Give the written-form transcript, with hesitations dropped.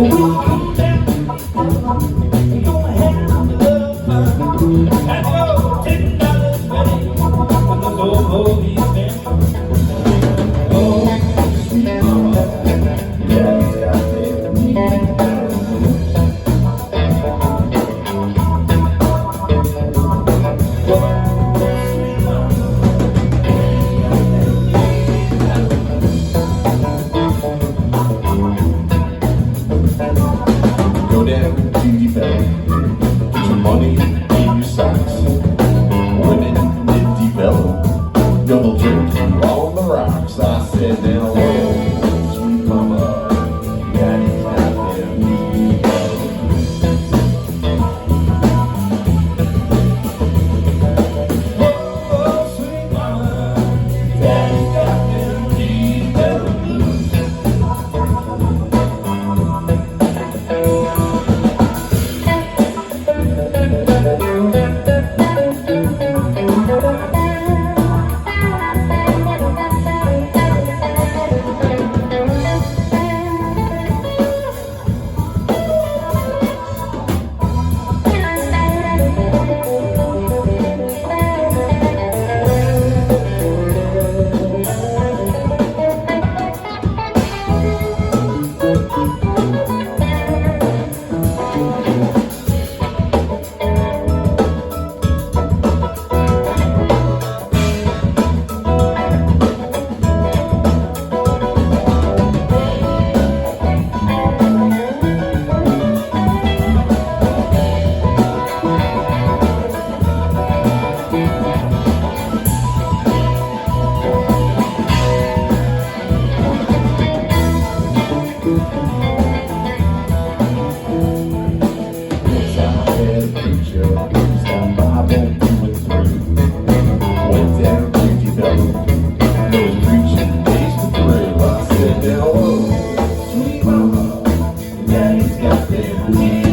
Go down to your belly, put your money in your socks. Women did develop, double jerky on the rocks. I said, now, whoa, sweet mama, daddy's got them whoa, sweet mama, daddy's got them went down to develop those preaching days to thrill. I said, now, whoa, sweet mama, daddy's got them.